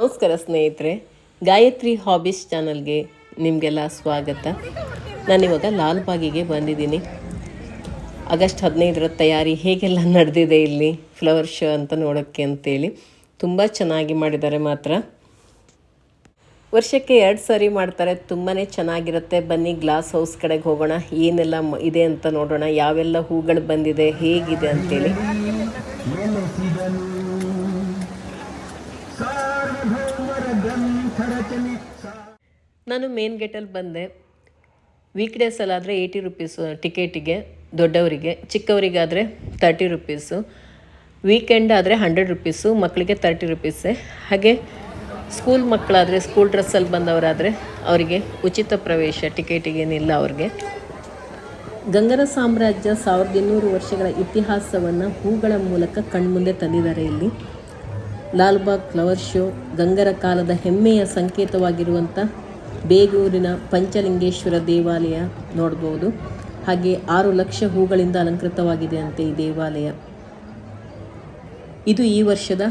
ನಮಸ್ಕಾರ ಸ್ನೇಹಿತರೆ, ಗಾಯತ್ರಿ ಹಾಬೀಸ್ ಚಾನಲ್ಗೆ ನಿಮಗೆಲ್ಲ ಸ್ವಾಗತ. ನಾನಿವಾಗ ಲಾಲ್ಬಾಗಿಗೆ ಬಂದಿದ್ದೀನಿ. ಆಗಸ್ಟ್ 15ರ ತಯಾರಿ ಹೇಗೆಲ್ಲ ನಡೆದಿದೆ ಇಲ್ಲಿ ಫ್ಲವರ್ ಶೋ ಅಂತ ನೋಡೋಕ್ಕೆ ಅಂತೇಳಿ. ತುಂಬ ಚೆನ್ನಾಗಿ ಮಾಡಿದ್ದಾರೆ ಮಾತ್ರ. ವರ್ಷಕ್ಕೆ 2 ಸಾರಿ ಮಾಡ್ತಾರೆ. ತುಂಬಾ ಚೆನ್ನಾಗಿರುತ್ತೆ. ಬನ್ನಿ ಗ್ಲಾಸ್ ಹೌಸ್ ಕಡೆಗೆ ಹೋಗೋಣ, ಏನೆಲ್ಲ ಇದೆ ಅಂತ ನೋಡೋಣ, ಯಾವೆಲ್ಲ ಹೂಗಳು ಬಂದಿದೆ, ಹೇಗಿದೆ ಅಂತೇಳಿ. ನಾನು ಮೇನ್ ಗೇಟಲ್ಲಿ ಬಂದೆ. ವೀಕ್ ಡೇಸಲ್ಲಾದರೆ 80 ರುಪೀಸು ಟಿಕೆಟಿಗೆ ದೊಡ್ಡವರಿಗೆ, ಚಿಕ್ಕವರಿಗಾದರೆ 30 ರುಪೀಸು. ವೀಕೆಂಡ್ ಆದರೆ 100 ರುಪೀಸು, ಮಕ್ಕಳಿಗೆ 30 ರುಪೀಸೇ. ಹಾಗೆ ಸ್ಕೂಲ್ ಮಕ್ಕಳಾದರೆ, ಸ್ಕೂಲ್ ಡ್ರೆಸ್ಸಲ್ಲಿ ಬಂದವರಾದರೆ ಅವರಿಗೆ ಉಚಿತ ಪ್ರವೇಶ, ಟಿಕೆಟಿಗೇನಿಲ್ಲ ಅವ್ರಿಗೆ. ಗಂಗರ ಸಾಮ್ರಾಜ್ಯ 1200 ವರ್ಷಗಳ ಇತಿಹಾಸವನ್ನು ಹೂಗಳ ಮೂಲಕ ಕಣ್ಮುಂದೆ ತಂದಿದ್ದಾರೆ ಇಲ್ಲಿ. ಲಾಲ್ಬಾಗ್ ಫ್ಲವರ್ ಶೋ ಗಂಗರ ಕಾಲದ ಹೆಮ್ಮೆಯ ಸಂಕೇತವಾಗಿರುವಂಥ ಬೇಗೂರಿನ ಪಂಚಲಿಂಗೇಶ್ವರ ದೇವಾಲಯ ನೋಡ್ಬೋದು. ಹಾಗೆ 6 ಲಕ್ಷ ಹೂಗಳಿಂದ ಅಲಂಕೃತವಾಗಿದೆ ಅಂತೆ ಈ ದೇವಾಲಯ. ಇದು ಈ ವರ್ಷದ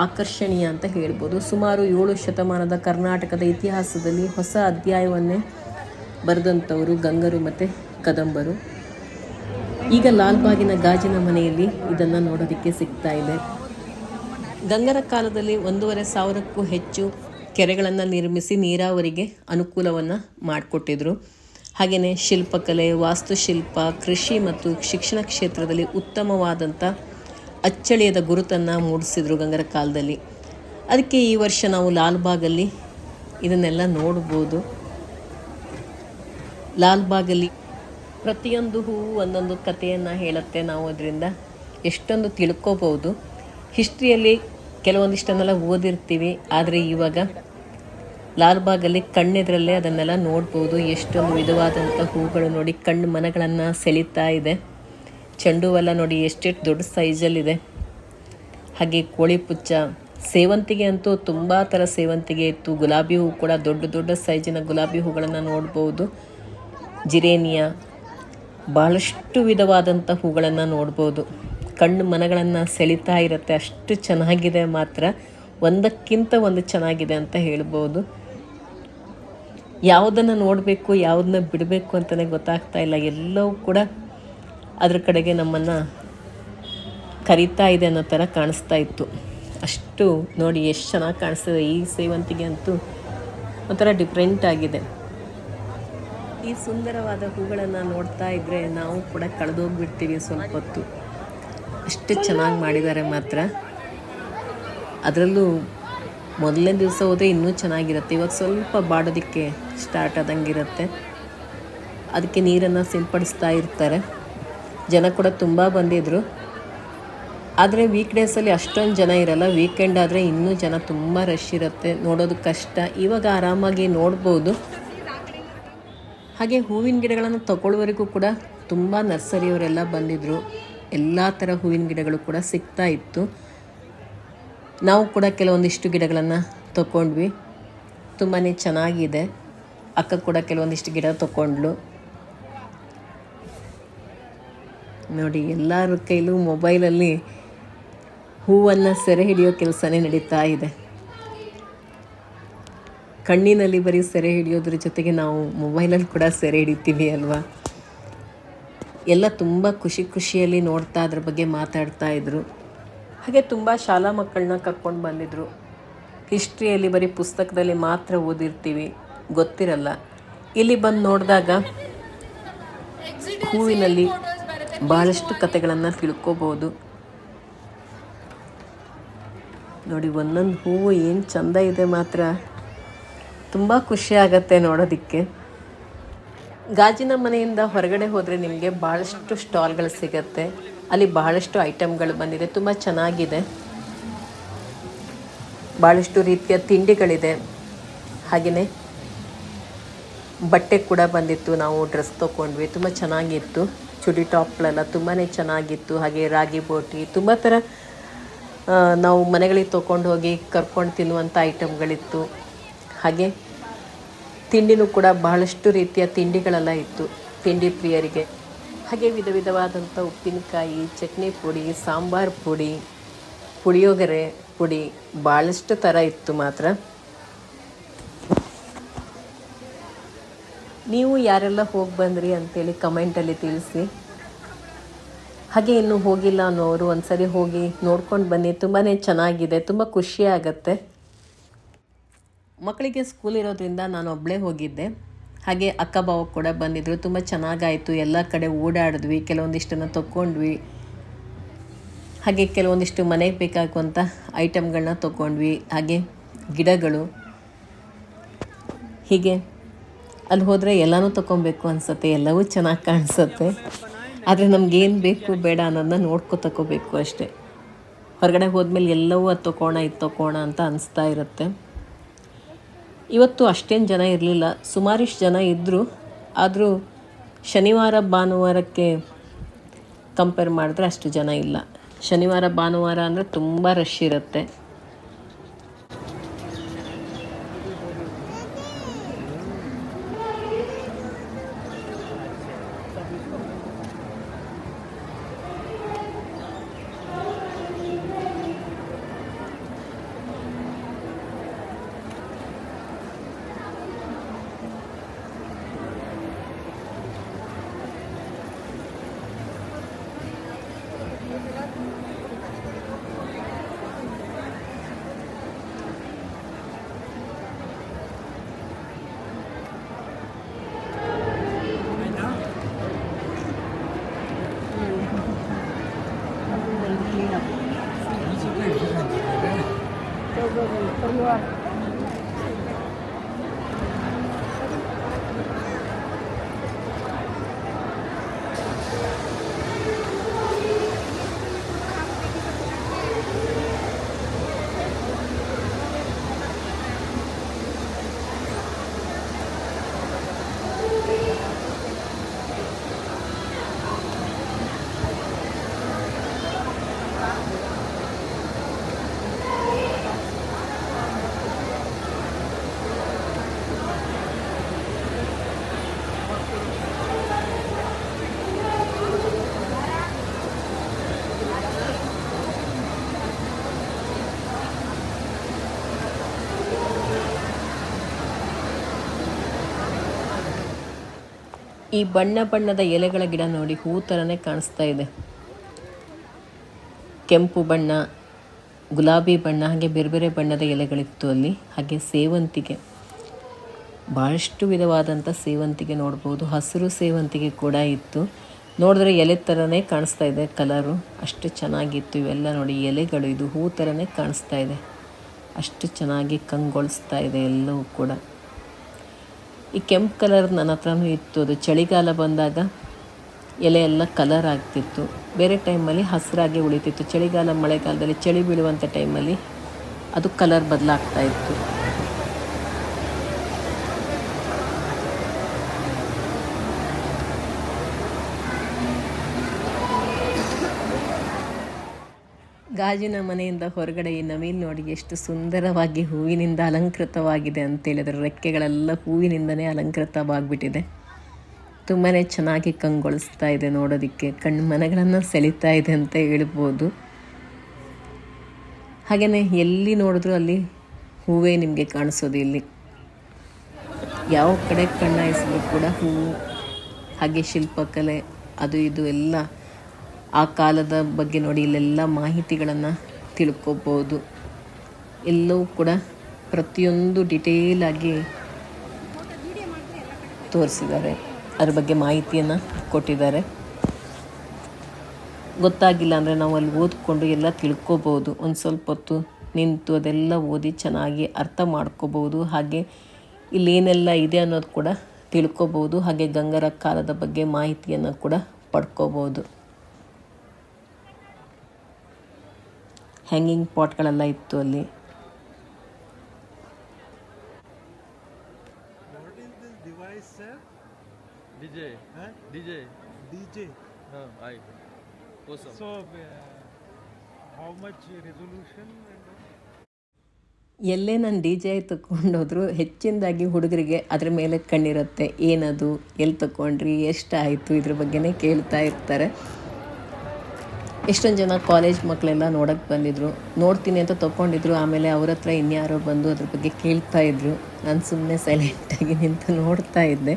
ಆಕರ್ಷಣೀಯ ಅಂತ ಹೇಳ್ಬೋದು. ಸುಮಾರು 7 ಶತಮಾನದ ಕರ್ನಾಟಕದ ಇತಿಹಾಸದಲ್ಲಿ ಹೊಸ ಅಧ್ಯಾಯವನ್ನೇ ಬರೆದಂಥವರು ಗಂಗರು ಮತ್ತು ಕದಂಬರು. ಈಗ ಲಾಲ್ಬಾಗಿನ ಗಾಜಿನ ಮನೆಯಲ್ಲಿ ಇದನ್ನು ನೋಡೋದಕ್ಕೆ ಸಿಗ್ತಾ ಇದೆ. ಗಂಗರ ಕಾಲದಲ್ಲಿ 1,500ಕ್ಕೂ ಹೆಚ್ಚು ಕೆರೆಗಳನ್ನು ನಿರ್ಮಿಸಿ ನೀರಾವರಿಗೆ ಅನುಕೂಲವನ್ನು ಮಾಡಿಕೊಟ್ಟಿದ್ರು. ಹಾಗೆಯೇ ಶಿಲ್ಪಕಲೆ, ವಾಸ್ತುಶಿಲ್ಪ, ಕೃಷಿ ಮತ್ತು ಶಿಕ್ಷಣ ಕ್ಷೇತ್ರದಲ್ಲಿ ಉತ್ತಮವಾದಂಥ ಅಚ್ಚಳಿಯದ ಗುರುತನ್ನು ಮೂಡಿಸಿದ್ರು ಗಂಗರ ಕಾಲದಲ್ಲಿ. ಅದಕ್ಕೆ ಈ ವರ್ಷ ನಾವು ಲಾಲ್ಬಾಗಲ್ಲಿ ಇದನ್ನೆಲ್ಲ ನೋಡ್ಬೋದು. ಲಾಲ್ಬಾಗಲ್ಲಿ ಪ್ರತಿಯೊಂದು ಹೂವು ಒಂದೊಂದು ಕಥೆಯನ್ನು ಹೇಳುತ್ತೆ. ನಾವು ಅದರಿಂದ ಎಷ್ಟೊಂದು ತಿಳ್ಕೊಬೋದು. ಹಿಸ್ಟ್ರಿಯಲ್ಲಿ ಕೆಲವೊಂದಿಷ್ಟನ್ನೆಲ್ಲ ಓದಿರ್ತೀವಿ, ಆದರೆ ಇವಾಗ ಲಾಲ್ಬಾಗಲ್ಲಿ ಕಣ್ಣೆದರಲ್ಲೇ ಅದನ್ನೆಲ್ಲ ನೋಡ್ಬೋದು. ಎಷ್ಟೊಂದು ವಿಧವಾದಂಥ ಹೂಗಳು ನೋಡಿ ಕಣ್ಣು ಮನಗಳನ್ನು ಸೆಳೀತಾ ಇದೆ. ಚೆಂಡು ಹೂವೆಲ್ಲ ನೋಡಿ ಎಷ್ಟೆಷ್ಟು ದೊಡ್ಡ ಸೈಜಲ್ಲಿದೆ. ಹಾಗೆ ಕೋಳಿ ಪುಚ್ಚ, ಸೇವಂತಿಗೆ ಅಂತೂ ತುಂಬ ಥರ ಸೇವಂತಿಗೆ ಇತ್ತು. ಗುಲಾಬಿ ಹೂ ಕೂಡ ದೊಡ್ಡ ದೊಡ್ಡ ಸೈಜಿನ ಗುಲಾಬಿ ಹೂಗಳನ್ನು ನೋಡ್ಬೋದು. ಜಿರೇನಿಯಾ, ಭಾಳಷ್ಟು ವಿಧವಾದಂಥ ಹೂಗಳನ್ನು ನೋಡ್ಬೋದು. ಕಣ್ಣು ಮನಗಳನ್ನು ಸೆಳೀತಾ ಇರುತ್ತೆ, ಅಷ್ಟು ಚೆನ್ನಾಗಿದೆ ಮಾತ್ರ. ಒಂದಕ್ಕಿಂತ ಒಂದು ಚೆನ್ನಾಗಿದೆ ಅಂತ ಹೇಳ್ಬೋದು. ಯಾವುದನ್ನು ನೋಡಬೇಕು, ಯಾವುದನ್ನ ಬಿಡಬೇಕು ಅಂತಲೇ ಗೊತ್ತಾಗ್ತಾ ಇಲ್ಲ. ಎಲ್ಲವೂ ಕೂಡ ಅದ್ರ ಕಡೆಗೆ ನಮ್ಮನ್ನು ಕರೀತಾ ಇದೆ ಅನ್ನೋ ಥರ ಕಾಣಿಸ್ತಾ ಇತ್ತು. ಅಷ್ಟು ನೋಡಿ ಎಷ್ಟು ಚೆನ್ನಾಗಿ ಕಾಣಿಸ್ತದೆ. ಈ ಸೇವಂತಿಗೆ ಅಂತೂ ಒಂಥರ ಡಿಫ್ರೆಂಟ್ ಆಗಿದೆ. ಈ ಸುಂದರವಾದ ಹೂಗಳನ್ನು ನೋಡ್ತಾ ಇದ್ದರೆ ನಾವು ಕೂಡ ಕಳೆದೋಗ್ಬಿಡ್ತೀವಿ ಸ್ವಲ್ಪ ಹೊತ್ತು. ಅಷ್ಟು ಚೆನ್ನಾಗಿ ಮಾಡಿದ್ದಾರೆ ಮಾತ್ರ. ಅದರಲ್ಲೂ ಮೊದಲನೇ ದಿವಸ ಹೋದರೆ ಇನ್ನೂ ಚೆನ್ನಾಗಿರುತ್ತೆ. ಇವಾಗ ಸ್ವಲ್ಪ ಬಾಡೋದಕ್ಕೆ ಸ್ಟಾರ್ಟ್ ಆದಂಗಿರುತ್ತೆ. ಅದಕ್ಕೆ ನೀರನ್ನು ಸಿಂಪಡಿಸ್ತಾ ಇರ್ತಾರೆ. ಜನ ಕೂಡ ತುಂಬ ಬಂದಿದ್ದರು. ಆದರೆ ವೀಕ್ ಡೇಸಲ್ಲಿ ಅಷ್ಟೊಂದು ಜನ ಇರಲ್ಲ. ವೀಕೆಂಡ್ ಆದರೆ ಇನ್ನೂ ಜನ ತುಂಬ ರಶ್ ಇರುತ್ತೆ, ನೋಡೋದು ಕಷ್ಟ. ಇವಾಗ ಆರಾಮಾಗಿ ನೋಡ್ಬೋದು. ಹಾಗೆ ಹೂವಿನ ಗಿಡಗಳನ್ನು ತಗೊಳ್ಳೋವರೆಗೂ ಕೂಡ ತುಂಬ ನರ್ಸರಿಯವರೆಲ್ಲ ಬಂದಿದ್ದರು. ಎಲ್ಲ ಥರ ಹೂವಿನ ಗಿಡಗಳು ಕೂಡ ಸಿಗ್ತಾ ಇತ್ತು. ನಾವು ಕೂಡ ಕೆಲವೊಂದಿಷ್ಟು ಗಿಡಗಳನ್ನು ತಗೊಂಡ್ವಿ. ತುಂಬಾ ಚೆನ್ನಾಗಿದೆ. ಅಕ್ಕ ಕೂಡ ಕೆಲವೊಂದಿಷ್ಟು ಗಿಡ ತಗೊಂಡ್ಳು. ನೋಡಿ, ಎಲ್ಲರ ಕೈಲೂ ಮೊಬೈಲಲ್ಲಿ ಹೂವನ್ನು ಸೆರೆ ಹಿಡಿಯೋ ಕೆಲಸನೇ ನಡೀತಾ ಇದೆ. ಕಣ್ಣಿನಲ್ಲಿ ಬರೀ ಸೆರೆ ಹಿಡಿಯೋದ್ರ ಜೊತೆಗೆ ನಾವು ಮೊಬೈಲಲ್ಲಿ ಕೂಡ ಸೆರೆ ಹಿಡಿತೀವಿ ಅಲ್ವಾ. ಎಲ್ಲ ತುಂಬ ಖುಷಿಯಲ್ಲಿ ನೋಡ್ತಾ ಅದ್ರ ಬಗ್ಗೆ ಮಾತಾಡ್ತಾ ಇದ್ರು. ಹಾಗೆ ತುಂಬ ಶಾಲಾ ಮಕ್ಕಳನ್ನ ಕರ್ಕೊಂಡು ಬಂದಿದ್ದರು. ಹಿಸ್ಟ್ರಿಯಲ್ಲಿ ಬರೀ ಪುಸ್ತಕದಲ್ಲಿ ಮಾತ್ರ ಓದಿರ್ತೀವಿ, ಗೊತ್ತಿರಲ್ಲ. ಇಲ್ಲಿ ಬಂದು ನೋಡಿದಾಗ ಹೂವಿನಲ್ಲಿ ಭಾಳಷ್ಟು ಕಥೆಗಳನ್ನು ತಿಳ್ಕೊಬೋದು. ನೋಡಿ, ಒಂದೊಂದು ಹೂವು ಏನು ಚೆಂದ ಇದೆ ಮಾತ್ರ. ತುಂಬ ಖುಷಿ ಆಗತ್ತೆ ನೋಡೋದಕ್ಕೆ. ಗಾಜಿನ ಮನೆಯಿಂದ ಹೊರಗಡೆ ಹೋದರೆ ನಿಮಗೆ ಭಾಳಷ್ಟು ಸ್ಟಾಲ್ಗಳು ಸಿಗುತ್ತೆ. ಅಲ್ಲಿ ಬಹಳಷ್ಟು ಐಟಮ್ಗಳು ಬಂದಿದೆ, ತುಂಬ ಚೆನ್ನಾಗಿದೆ. ಭಾಳಷ್ಟು ರೀತಿಯ ತಿಂಡಿಗಳಿದೆ. ಹಾಗೆಯೇ ಬಟ್ಟೆ ಕೂಡ ಬಂದಿತ್ತು. ನಾವು ಡ್ರೆಸ್ ತೊಗೊಂಡ್ವಿ, ತುಂಬ ಚೆನ್ನಾಗಿತ್ತು. ಚುಡಿ ಟಾಪ್ಗಳೆಲ್ಲ ತುಂಬಾ ಚೆನ್ನಾಗಿತ್ತು. ಹಾಗೆ ರಾಗಿ ಬೋಟಿ, ತುಂಬ ಥರ ನಾವು ಮನೆಗಳಿಗೆ ತೊಗೊಂಡು ಹೋಗಿ ಕರ್ಕೊಂಡು ತಿನ್ನುವಂಥ ಐಟಮ್ಗಳಿತ್ತು. ಹಾಗೆ ತಿಂಡಿನೂ ಕೂಡ ಬಹಳಷ್ಟು ರೀತಿಯ ತಿಂಡಿಗಳೆಲ್ಲ ಇತ್ತು ತಿಂಡಿ ಪ್ರಿಯರಿಗೆ. ಹಾಗೆ ವಿಧ ವಿಧವಾದಂಥ ಉಪ್ಪಿನಕಾಯಿ, ಚಟ್ನಿ ಪುಡಿ, ಸಾಂಬಾರು ಪುಡಿ, ಪುಳಿಯೋಗರೆ, ಪುಡಿ ಭಾಳಷ್ಟು ಥರ ಇತ್ತು ಮಾತ್ರ. ನೀವು ಯಾರೆಲ್ಲ ಹೋಗಿ ಬಂದ್ರಿ ಅಂತೇಳಿ ಕಮೆಂಟಲ್ಲಿ ತಿಳಿಸಿ. ಹಾಗೆ ಇನ್ನೂ ಹೋಗಿಲ್ಲ ಅನ್ನೋರು ಒಂದು ಸರಿ ಹೋಗಿ ನೋಡ್ಕೊಂಡು ಬನ್ನಿ, ತುಂಬಾ ಚೆನ್ನಾಗಿದೆ, ತುಂಬ ಖುಷಿ ಆಗುತ್ತೆ. ಮಕ್ಕಳಿಗೆ ಸ್ಕೂಲ್ ಇರೋದ್ರಿಂದ ನಾನು ಒಬ್ಬಳೇ ಹೋಗಿದ್ದೆ. ಹಾಗೆ ಅಕ್ಕ ಬಾವ ಕೂಡ ಬಂದಿದ್ದರು. ತುಂಬ ಚೆನ್ನಾಗಾಯಿತು, ಎಲ್ಲ ಕಡೆ ಓಡಾಡಿದ್ವಿ, ಕೆಲವೊಂದಿಷ್ಟನ್ನು ತೊಗೊಂಡ್ವಿ. ಹಾಗೆ ಕೆಲವೊಂದಿಷ್ಟು ಮನೆಗೆ ಬೇಕಾಗುವಂಥ ಐಟಮ್ಗಳನ್ನ ತೊಗೊಂಡ್ವಿ. ಹಾಗೆ ಗಿಡಗಳು, ಹೀಗೆ ಅಲ್ಲಿ ಹೋದರೆ ಎಲ್ಲನೂ ತೊಗೊಬೇಕು ಅನಿಸುತ್ತೆ, ಎಲ್ಲವೂ ಚೆನ್ನಾಗಿ ಕಾಣಿಸುತ್ತೆ. ಆದರೆ ನಮಗೇನು ಬೇಕು ಬೇಡ ಅನ್ನೋದನ್ನ ತಗೋಬೇಕು ಅಷ್ಟೇ. ಹೊರಗಡೆ ಹೋದ್ಮೇಲೆ ಎಲ್ಲವೂ ಅದು ತೊಗೋಣ ಇದು ತೊಗೋಣ ಅಂತ ಅನಿಸ್ತಾ ಇರುತ್ತೆ. ಇವತ್ತು ಅಷ್ಟೇನು ಜನ ಇರಲಿಲ್ಲ, ಸುಮಾರಿಷ್ಟು ಜನ ಇದ್ದರು. ಆದರೂ ಶನಿವಾರ ಭಾನುವಾರಕ್ಕೆ ಕಂಪೇರ್ ಮಾಡಿದ್ರೆ ಅಷ್ಟು ಜನ ಇಲ್ಲ. ಶನಿವಾರ ಭಾನುವಾರ ಅಂದರೆ ತುಂಬ ರಶ್ ಇರುತ್ತೆ. ಈ ಬಣ್ಣ ಬಣ್ಣದ ಎಲೆಗಳ ಗಿಡ ನೋಡಿ, ಹೂ ಥರನೇ ಕಾಣಿಸ್ತಾ ಇದೆ. ಕೆಂಪು ಬಣ್ಣ, ಗುಲಾಬಿ ಬಣ್ಣ, ಹಾಗೆ ಬೇರೆ ಬೇರೆ ಬಣ್ಣದ ಎಲೆಗಳಿತ್ತು ಅಲ್ಲಿ. ಹಾಗೆ ಸೇವಂತಿಗೆ, ಭಾಳಷ್ಟು ವಿಧವಾದಂಥ ಸೇವಂತಿಗೆ ನೋಡ್ಬೋದು. ಹಸಿರು ಸೇವಂತಿಗೆ ಕೂಡ ಇತ್ತು. ನೋಡಿದ್ರೆ ಎಲೆ ಥರನೇ ಕಾಣಿಸ್ತಾ ಇದೆ ಕಲರು, ಅಷ್ಟು ಚೆನ್ನಾಗಿತ್ತು. ಇವೆಲ್ಲ ನೋಡಿ ಎಲೆಗಳು, ಇದು ಹೂ ಥರನೇ ಕಾಣಿಸ್ತಾ ಇದೆ, ಅಷ್ಟು ಚೆನ್ನಾಗಿ ಕಂಗೊಳಿಸ್ತಾ ಇದೆ ಎಲ್ಲವೂ ಕೂಡ. ಈ ಕೆಂಪು ಕಲರ್ ನನ್ನ ಹತ್ರನೂ ಇತ್ತು. ಅದು ಚಳಿಗಾಲ ಬಂದಾಗ ಎಲೆ ಎಲ್ಲ ಕಲರ್ ಆಗ್ತಿತ್ತು, ಬೇರೆ ಟೈಮಲ್ಲಿ ಹಸಿರಾಗಿ ಉಳಿತಿತ್ತು. ಚಳಿಗಾಲ ಮಳೆಗಾಲದಲ್ಲಿ ಚಳಿ ಬೀಳುವಂಥ ಟೈಮಲ್ಲಿ ಅದು ಕಲರ್ ಬದಲಾಗ್ತಾ ಇತ್ತು. ಗಾಜಿನ ಮನೆಯಿಂದ ಹೊರಗಡೆ ಈ ನವಿಲು ನೋಡಿ ಎಷ್ಟು ಸುಂದರವಾಗಿ ಹೂವಿನಿಂದ ಅಲಂಕೃತವಾಗಿದೆ ಅಂತೇಳಿ. ಅದರ ರೆಕ್ಕೆಗಳೆಲ್ಲ ಹೂವಿನಿಂದನೇ ಅಲಂಕೃತವಾಗಿಬಿಟ್ಟಿದೆ. ತುಂಬಾ ಚೆನ್ನಾಗಿ ಕಂಗೊಳಿಸ್ತಾ ಇದೆ, ನೋಡೋದಕ್ಕೆ ಕಣ್ಣು ಮನಗಳನ್ನು ಸೆಳೀತಾ ಇದೆ ಅಂತ ಹೇಳ್ಬೋದು. ಹಾಗೆಯೇ ಎಲ್ಲಿ ನೋಡಿದ್ರೂ ಅಲ್ಲಿ ಹೂವೇ ನಿಮಗೆ ಕಾಣಿಸೋದು. ಇಲ್ಲಿ ಯಾವ ಕಡೆ ಕಣ್ಣಾಯಿಸಿದ್ರು ಕೂಡ ಹೂವು, ಹಾಗೆ ಶಿಲ್ಪಕಲೆ ಅದು ಇದು ಎಲ್ಲ ಆ ಕಾಲದ ಬಗ್ಗೆ ನೋಡಿ, ಇಲ್ಲೆಲ್ಲ ಮಾಹಿತಿಗಳನ್ನು ತಿಳ್ಕೊಬೋದು. ಎಲ್ಲವೂ ಕೂಡ ಪ್ರತಿಯೊಂದು ಡಿಟೇಲಾಗಿ ತೋರಿಸಿದ್ದಾರೆ, ಅದ್ರ ಬಗ್ಗೆ ಮಾಹಿತಿಯನ್ನು ಕೊಟ್ಟಿದ್ದಾರೆ. ಗೊತ್ತಾಗಿಲ್ಲ ಅಂದರೆ ನಾವು ಅಲ್ಲಿ ಓದ್ಕೊಂಡು ಎಲ್ಲ ತಿಳ್ಕೊಬೋದು. ಒಂದು ಸ್ವಲ್ಪ ಹೊತ್ತು ನಿಂತು ಅದೆಲ್ಲ ಓದಿ ಚೆನ್ನಾಗಿ ಅರ್ಥ ಮಾಡ್ಕೋಬೋದು. ಹಾಗೆ ಇಲ್ಲೇನೆಲ್ಲ ಇದೆ ಅನ್ನೋದು ಕೂಡ ತಿಳ್ಕೊಬೋದು. ಹಾಗೆ ಗಂಗರ ಕಾಲದ ಬಗ್ಗೆ ಮಾಹಿತಿಯನ್ನು ಕೂಡ ಪಡ್ಕೋಬೋದು. ಹ್ಯಾಂಗಿಂಗ್ ಪಾಟ್ಗಳೆಲ್ಲ ಇತ್ತು ಅಲ್ಲಿ. ಎಲ್ಲೇ ನಾನು DJ ತಗೊಂಡೋದ್ರು ಹೆಚ್ಚಿನದಾಗಿ ಹುಡುಗರಿಗೆ ಅದ್ರ ಮೇಲೆ ಕಣ್ಣಿರುತ್ತೆ. ಏನದು, ಎಲ್ಲಿ ತಗೊಂಡ್ರಿ, ಎಷ್ಟಾಯಿತು, ಇದ್ರ ಬಗ್ಗೆನೇ ಕೇಳ್ತಾ ಇರ್ತಾರೆ. ಎಷ್ಟೊಂದು ಜನ ಕಾಲೇಜ್ ಮಕ್ಕಳೆಲ್ಲ ನೋಡೋಕ್ಕೆ ಬಂದಿದ್ದರು. ನೋಡ್ತೀನಿ ಅಂತ ತೊಗೊಂಡಿದ್ರು. ಆಮೇಲೆ ಅವ್ರ ಹತ್ರ ಇನ್ಯಾರೋ ಬಂದು ಅದ್ರ ಬಗ್ಗೆ ಕೇಳ್ತಾ ಇದ್ರು. ನಾನು ಸುಮ್ಮನೆ ಸೈಲೆಂಟಾಗಿ ನಿಂತು ನೋಡ್ತಾ ಇದ್ದೆ.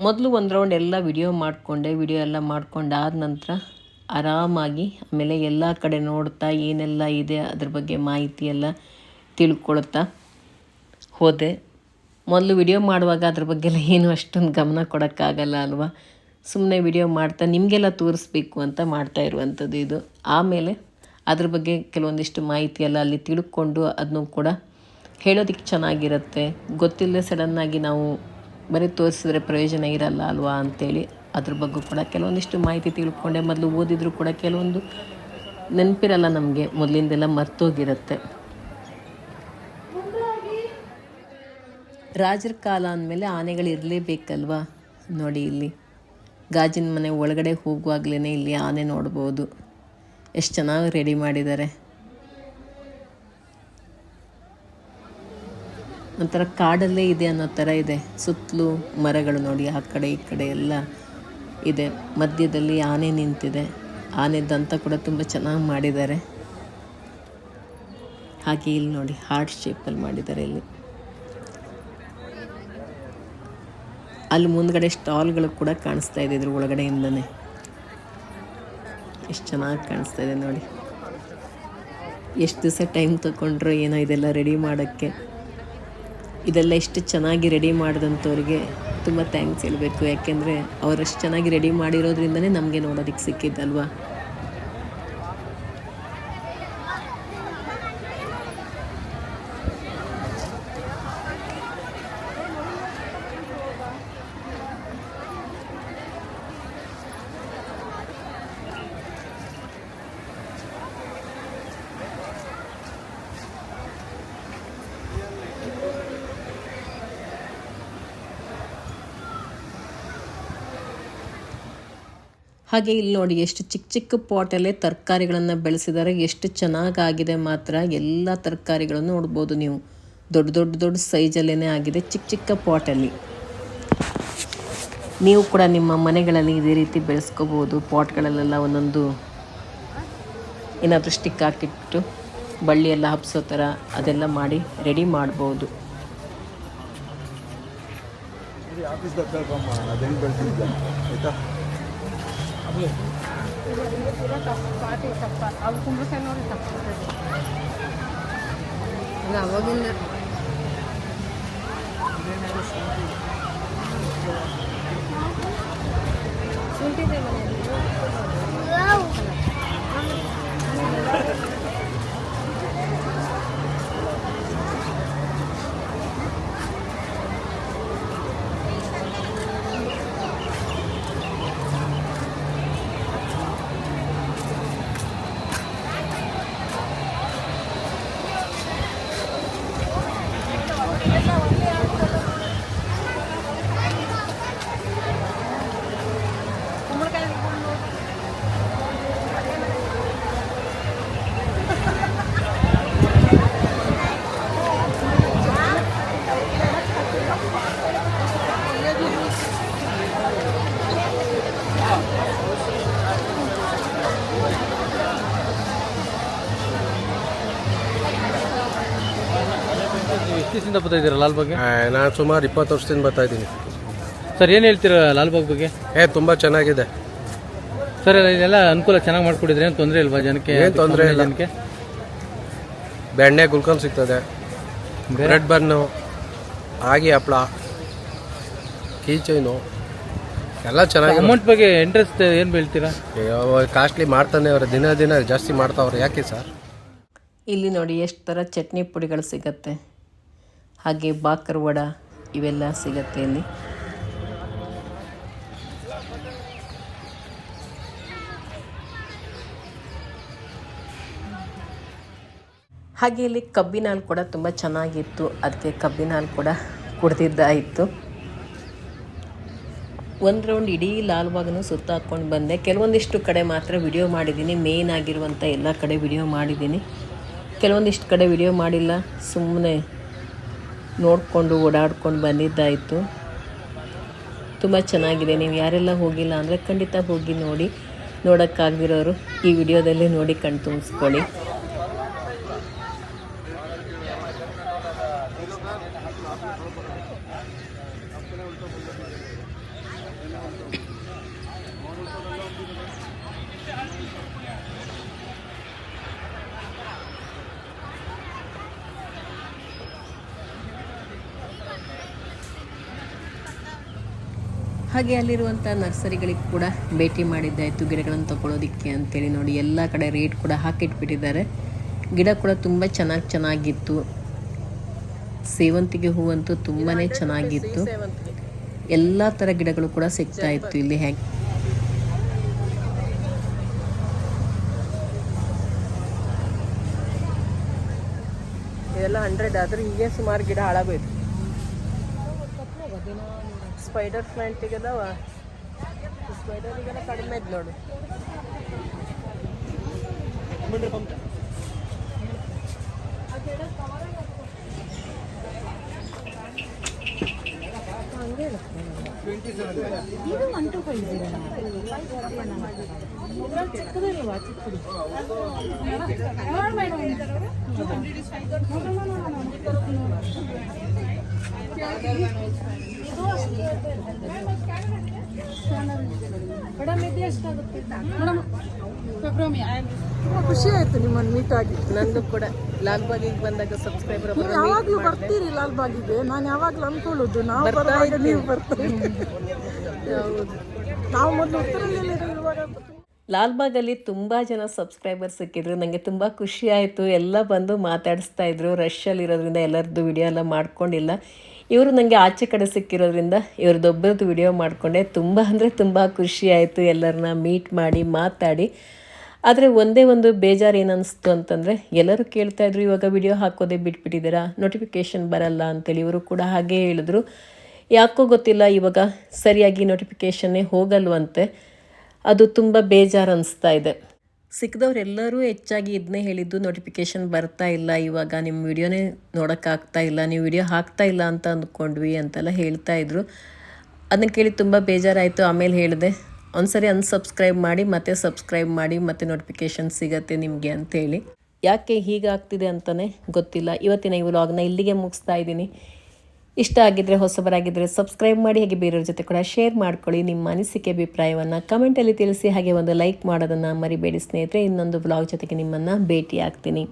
ಮೊದಲು ಒಂದು ರೌಂಡ್ ಎಲ್ಲ ವಿಡಿಯೋ ಎಲ್ಲ ಮಾಡ್ಕೊಂಡಾದ ನಂತರ ಆರಾಮಾಗಿ ಆಮೇಲೆ ಎಲ್ಲ ಕಡೆ ನೋಡ್ತಾ ಏನೆಲ್ಲ ಇದೆ ಅದ್ರ ಬಗ್ಗೆ ಮಾಹಿತಿ ಎಲ್ಲ ತಿಳ್ಕೊಳ್ತಾ ಹೋದೆ. ಮೊದಲು ವಿಡಿಯೋ ಮಾಡುವಾಗ ಅದ್ರ ಬಗ್ಗೆಲ್ಲ ಏನು ಅಷ್ಟೊಂದು ಗಮನ ಕೊಡೋಕ್ಕಾಗಲ್ಲ ಅಲ್ವಾ. ಸುಮ್ಮನೆ ವಿಡಿಯೋ ಮಾಡ್ತಾ ನಿಮಗೆಲ್ಲ ತೋರಿಸ್ಬೇಕು ಅಂತ ಮಾಡ್ತಾ ಇರುವಂಥದ್ದು ಇದು. ಆಮೇಲೆ ಅದ್ರ ಬಗ್ಗೆ ಕೆಲವೊಂದಿಷ್ಟು ಮಾಹಿತಿ ಎಲ್ಲ ಅಲ್ಲಿ ತಿಳ್ಕೊಂಡು ಅದನ್ನು ಕೂಡ ಹೇಳೋದಕ್ಕೆ ಚೆನ್ನಾಗಿರುತ್ತೆ. ಗೊತ್ತಿಲ್ಲದೆ ಸಡನ್ನಾಗಿ ನಾವು ಬರೀ ತೋರಿಸಿದ್ರೆ ಪ್ರಯೋಜನ ಇರಲ್ಲ ಅಲ್ವಾ ಅಂಥೇಳಿ ಅದ್ರ ಬಗ್ಗೆ ಕೂಡ ಕೆಲವೊಂದಿಷ್ಟು ಮಾಹಿತಿ ತಿಳ್ಕೊಂಡೆ. ಮೊದಲು ಓದಿದರೂ ಕೂಡ ಕೆಲವೊಂದು ನೆನಪಿರಲ್ಲ ನಮಗೆ, ಮೊದಲಿಂದೆಲ್ಲ ಮರ್ತೋಗಿರುತ್ತೆ. ರಾಜರ ಕಾಲ ಅಂದಮೇಲೆ ಆನೆಗಳು ಇರಲೇಬೇಕಲ್ವಾ. ನೋಡಿ ಇಲ್ಲಿ ಗಾಜಿನ ಮನೆ ಒಳಗಡೆ ಹೋಗುವಾಗಲೇ ಇಲ್ಲಿ ಆನೆ ನೋಡ್ಬೋದು. ಎಷ್ಟು ಚೆನ್ನಾಗಿ ರೆಡಿ ಮಾಡಿದ್ದಾರೆ. ಒಂಥರ ಕಾಡಲ್ಲೇ ಇದೆ ಅನ್ನೋ ಥರ ಇದೆ. ಸುತ್ತಲೂ ಮರಗಳು ನೋಡಿ, ಆ ಕಡೆ ಈ ಕಡೆ ಎಲ್ಲ ಇದೆ. ಮಧ್ಯದಲ್ಲಿ ಆನೆ ನಿಂತಿದೆ. ಆನೆ ದಂತ ಕೂಡ ತುಂಬ ಚೆನ್ನಾಗಿ ಮಾಡಿದ್ದಾರೆ. ಹಾಗೆ ಇಲ್ಲಿ ನೋಡಿ ಹಾರ್ಟ್ ಶೇಪಲ್ಲಿ ಮಾಡಿದ್ದಾರೆ. ಅಲ್ಲಿ ಮುಂದ್ಗಡೆ ಸ್ಟಾಲ್ಗಳು ಕೂಡ ಕಾಣಿಸ್ತಾ ಇದೆ ಇದ್ರ ಒಳಗಡೆಯಿಂದನೇ. ಎಷ್ಟು ಚೆನ್ನಾಗಿ ಕಾಣಿಸ್ತಾ ಇದೆ ನೋಡಿ. ಎಷ್ಟು ದಿವಸ ಟೈಮ್ ತಗೊಂಡ್ರು ಏನೋ ಇದೆಲ್ಲ ರೆಡಿ ಮಾಡೋಕ್ಕೆ. ಇದೆಲ್ಲ ಎಷ್ಟು ಚೆನ್ನಾಗಿ ರೆಡಿ ಮಾಡಿದಂಥವ್ರಿಗೆ ತುಂಬ ಥ್ಯಾಂಕ್ಸ್ ಹೇಳಬೇಕು. ಯಾಕೆಂದರೆ ಅವರಷ್ಟು ಚೆನ್ನಾಗಿ ರೆಡಿ ಮಾಡಿರೋದ್ರಿಂದನೇ ನಮಗೆ ನೋಡೋದಕ್ಕೆ ಸಿಕ್ಕಿದ್ದಲ್ವಾ. ಹಾಗೆ ಇಲ್ಲಿ ನೋಡಿ ಎಷ್ಟು ಚಿಕ್ಕ ಚಿಕ್ಕ ಪಾಟಲ್ಲೇ ತರಕಾರಿಗಳನ್ನು ಬೆಳೆಸಿದ್ದಾರೆ. ಎಷ್ಟು ಚೆನ್ನಾಗಾಗಿದೆ ಮಾತ್ರ. ಎಲ್ಲ ತರಕಾರಿಗಳನ್ನು ನೋಡ್ಬೋದು ನೀವು. ದೊಡ್ಡ ಸೈಜಲ್ಲೇ ಆಗಿದೆ ಚಿಕ್ಕ ಚಿಕ್ಕ ಪಾಟಲ್ಲಿ. ನೀವು ಕೂಡ ನಿಮ್ಮ ಮನೆಗಳಲ್ಲಿ ಇದೇ ರೀತಿ ಬೆಳೆಸ್ಕೋಬೋದು. ಪಾಟ್ಗಳಲ್ಲೆಲ್ಲ ಒಂದೊಂದು ಏನಾದರೂ ಸ್ಟಿಕ್ ಹಾಕಿಟ್ಟು ಬಳ್ಳಿ ಎಲ್ಲ ಹಬ್ಸೋ ಥರ ಅದೆಲ್ಲ ಮಾಡಿ ರೆಡಿ ಮಾಡ್ಬೋದು. ಅವಾಗಿಂದ ಎಷ್ಟು ದಿವಸದಿಂದ ಬರ್ತಾ ಇದ್ದೀರಾ ಲಾಲ್ಬಾಗ್ಗೆ? ನಾನು ಸುಮಾರು 20 ವರ್ಷದಿಂದ ಬರ್ತಾ ಇದ್ದೀನಿ. ಸರ್ ಏನು ಹೇಳ್ತೀರಾ ಲಾಲ್ಬಾಗ್ ಬಗ್ಗೆ? ತುಂಬ ಚೆನ್ನಾಗಿದೆ ಸರ್. ಇದೆಲ್ಲ ಅನುಕೂಲ ಚೆನ್ನಾಗಿ ಮಾಡ್ಕೊಟ್ಟಿದ್ರೆ ಏನು ತೊಂದರೆ ಇಲ್ವಾ ಜನಕ್ಕೆ? ಏನು ತೊಂದರೆ ಇಲ್ಲ. ಜನಕ್ಕೆ ಬೆಣ್ಣೆ ಗುಲ್ಕನ್ ಸಿಗ್ತದೆ, ಬ್ರೆಡ್ ಬನ್ನು, ಆಗಿ ಹಪ್ಪಳ, ಕೀ ಚೈನು ಎಲ್ಲ ಚೆನ್ನಾಗಿ ಅಮೌಂಟ್ ಬಗ್ಗೆ ಇಂಟ್ರೆಸ್ಟ್ ಏನು ಬೀಳ್ತೀರಾ? ಕಾಸ್ಟ್ಲಿ ಮಾಡ್ತಾನೆ ಅವ್ರೆ, ದಿನ ದಿನ ಜಾಸ್ತಿ ಮಾಡ್ತಾವ್ರೆ. ಯಾಕೆ ಸರ್? ಇಲ್ಲಿ ನೋಡಿ ಎಷ್ಟು ಥರ ಚಟ್ನಿ ಪುಡಿಗಳು ಸಿಗತ್ತೆ, ಹಾಗೆ ಬಾಕರ್ ವಡ ಇವೆಲ್ಲ ಸಿಗತ್ತೆ ಇಲ್ಲಿ. ಹಾಗೆ ಇಲ್ಲಿ ಕಬ್ಬಿನ ಹಾಲು ಕೂಡ ತುಂಬ ಚೆನ್ನಾಗಿತ್ತು, ಅದಕ್ಕೆ ಕಬ್ಬಿನ ಹಾಲು ಕೂಡ ಕುಡ್ದಿದ್ದಾಯಿತು. ಒಂದು ರೌಂಡ್ ಇಡೀ ಲಾಲ್ಬಾಗನ್ನು ಸುತ್ತ ಹಾಕ್ಕೊಂಡು ಬಂದೆ. ಕೆಲವೊಂದಿಷ್ಟು ಕಡೆ ಮಾತ್ರ ವಿಡಿಯೋ ಮಾಡಿದ್ದೀನಿ, ಮೇನ್ ಆಗಿರುವಂಥ ಎಲ್ಲ ಕಡೆ ವಿಡಿಯೋ ಮಾಡಿದ್ದೀನಿ. ಕೆಲವೊಂದಿಷ್ಟು ಕಡೆ ವಿಡಿಯೋ ಮಾಡಿಲ್ಲ, ಸುಮ್ಮನೆ ನೋಡಿಕೊಂಡು ಓಡಾಡ್ಕೊಂಡು ಬಂದಿದ್ದಾಯಿತು. ತುಂಬ ಚೆನ್ನಾಗಿದೆ. ನೀವು ಯಾರೆಲ್ಲ ಹೋಗಿಲ್ಲ ಅಂದರೆ ಖಂಡಿತ ಹೋಗಿ ನೋಡಿ. ನೋಡೋಕ್ಕಾಗದಿರೋರು ಈ ವಿಡಿಯೋದಲ್ಲಿ ನೋಡಿ ಕಣ್ ತುಂಬಿಸ್ಕೊಳ್ಳಿ. ಹಾಗೆ ಅಲ್ಲಿರುವಂಥ ನರ್ಸರಿಗಳಿಗೆ ಕೂಡ ಭೇಟಿ ಮಾಡಿದ್ದಾಯಿತು, ಗಿಡಗಳನ್ನು ತಗೊಳ್ಳೋದಕ್ಕೆ ಅಂತೇಳಿ. ನೋಡಿ ಎಲ್ಲ ಕಡೆ ರೇಟ್ ಕೂಡ ಹಾಕಿಟ್ಬಿಟ್ಟಿದ್ದಾರೆ. ಗಿಡ ಕೂಡ ತುಂಬ ಚೆನ್ನಾಗಿತ್ತು. ಸೇವಂತಿಗೆ ಹೂವಂತೂ ತುಂಬಾ ಚೆನ್ನಾಗಿತ್ತು. ಎಲ್ಲ ಥರ ಗಿಡಗಳು ಕೂಡ ಸಿಗ್ತಾ ಇತ್ತು ಇಲ್ಲಿ. ಹೇಗೆ ಇದೆಲ್ಲ 100 ಆದರೆ ಹೀಗೆ ಸುಮಾರು ಗಿಡ ಹಾಳಾಗೋಯ್ತು. ಸ್ಪೈಡರ್ ಪ್ಲಾಂಟಿಗೆಲ್ಲ ಸ್ಪೈಡರಿಗೆಲ್ಲ ಕಡಿಮೆ ಇದ್ದು ನೋಡು. ಖುಷಿ ಆಯ್ತು ನಿಮ್ಮನ್ನು ಮೀಟ್ ಆಗಿ. ನಂದು ಕೂಡ ಲಾಲ್ಬಾಗಿಗೆ ಬಂದಾಗ ಸಬ್ಸ್ಕ್ರೈಬರ್ ನೀವು ಯಾವಾಗಲೂ ಬರ್ತೀರಿ ಲಾಲ್ಬಾಗಿಗೆ. ನಾನು ಯಾವಾಗಲೂ ಅನ್ಕೊಳ್ಳೋದು ನಾವು ಬರುವಾಗ ನೀವು ಬರ್ತೀರಿ. ನಾವು ಮೊದಲು ಉತ್ತರದಲ್ಲಿ ಇರುವಾಗ ಲಾಲ್ಬಾಗಲ್ಲಿ ತುಂಬ ಜನ ಸಬ್ಸ್ಕ್ರೈಬರ್ ಸಿಕ್ಕಿದ್ರು. ನನಗೆ ತುಂಬ ಖುಷಿ ಆಯಿತು. ಎಲ್ಲ ಬಂದು ಮಾತಾಡಿಸ್ತಾ ಇದ್ರು. ರಶ್ಶಲ್ಲಿರೋದ್ರಿಂದ ಎಲ್ಲರದ್ದು ವಿಡಿಯೋ ಎಲ್ಲ ಮಾಡ್ಕೊಂಡಿಲ್ಲ. ಇವರು ನನಗೆ ಆಚೆ ಕಡೆ ಸಿಕ್ಕಿರೋದ್ರಿಂದ ಇವ್ರದ್ದೊಬ್ಬರದ್ದು ವಿಡಿಯೋ ಮಾಡಿಕೊಂಡೆ. ತುಂಬ ಅಂದರೆ ತುಂಬ ಖುಷಿ ಆಯಿತು ಎಲ್ಲರನ್ನ ಮೀಟ್ ಮಾಡಿ ಮಾತಾಡಿ. ಆದರೆ ಒಂದೇ ಒಂದು ಬೇಜಾರು ಏನನ್ನಿಸ್ತು ಅಂತಂದರೆ, ಎಲ್ಲರೂ ಕೇಳ್ತಾಯಿದ್ರು ಇವಾಗ ವಿಡಿಯೋ ಹಾಕೋದೇ ಬಿಟ್ಬಿಟ್ಟಿದ್ದೀರಾ, ನೋಟಿಫಿಕೇಷನ್ ಬರಲ್ಲ ಅಂತೇಳಿ. ಇವರು ಕೂಡ ಹಾಗೇ ಹೇಳಿದ್ರು. ಯಾಕೋ ಗೊತ್ತಿಲ್ಲ, ಇವಾಗ ಸರಿಯಾಗಿ ನೋಟಿಫಿಕೇಷನ್ನೇ ಹೋಗಲ್ವಂತೆ. ಅದು ತುಂಬ ಬೇಜಾರು ಅನ್ನಿಸ್ತಾ ಇದೆ. ಸಿಕ್ಕಿದವರೆಲ್ಲರೂ ಹೆಚ್ಚಾಗಿ ಇದನ್ನೇ ಹೇಳಿದ್ದು, ನೋಟಿಫಿಕೇಷನ್ ಬರ್ತಾ ಇಲ್ಲ, ಇವಾಗ ನಿಮ್ಮ ವಿಡಿಯೋನೇ ನೋಡೋಕ್ಕಾಗ್ತಾ ಇಲ್ಲ, ನೀವು ವಿಡಿಯೋ ಹಾಕ್ತಾ ಇಲ್ಲ ಅಂತ ಅಂದ್ಕೊಂಡ್ವಿ ಅಂತೆಲ್ಲ ಹೇಳ್ತಾಯಿದ್ರು. ಅದನ್ನ ಕೇಳಿ ತುಂಬ ಬೇಜಾರಾಯಿತು. ಆಮೇಲೆ ಹೇಳಿದೆ, ಒಂದ್ಸರಿ ಅನ್ಸಬ್ಸ್ಕ್ರೈಬ್ ಮಾಡಿ ಮತ್ತೆ ಸಬ್ಸ್ಕ್ರೈಬ್ ಮಾಡಿ, ಮತ್ತೆ ನೋಟಿಫಿಕೇಷನ್ ಸಿಗತ್ತೆ ನಿಮಗೆ ಅಂತೇಳಿ. ಯಾಕೆ ಹೀಗಾಗ್ತಿದೆ ಅಂತಲೇ ಗೊತ್ತಿಲ್ಲ. ಇವತ್ತಿನ ಈ ವ್ಲಾಗ್ನ ಇಲ್ಲಿಗೆ ಮುಗಿಸ್ತಾ ಇದ್ದೀನಿ. ಇಷ್ಟ ಆಗಿದ್ದರೆ, ಹೊಸಬರಾಗಿದ್ದರೆ ಸಬ್ಸ್ಕ್ರೈಬ್ ಮಾಡಿ, ಹಾಗೆ ಬೇರೆಯವ್ರ ಜೊತೆ ಕೂಡ ಶೇರ್ ಮಾಡ್ಕೊಳ್ಳಿ. ನಿಮ್ಮ ಅನಿಸಿಕೆ ಅಭಿಪ್ರಾಯವನ್ನು ಕಮೆಂಟಲ್ಲಿ ತಿಳಿಸಿ, ಹಾಗೆ ಒಂದು ಲೈಕ್ ಮಾಡೋದನ್ನು ಮರಿಬೇಡಿ ಸ್ನೇಹಿತರೆ. ಇನ್ನೊಂದು ವ್ಲಾಗ್ ಜೊತೆಗೆ ನಿಮ್ಮನ್ನು ಭೇಟಿ ಆಗ್ತೀನಿ.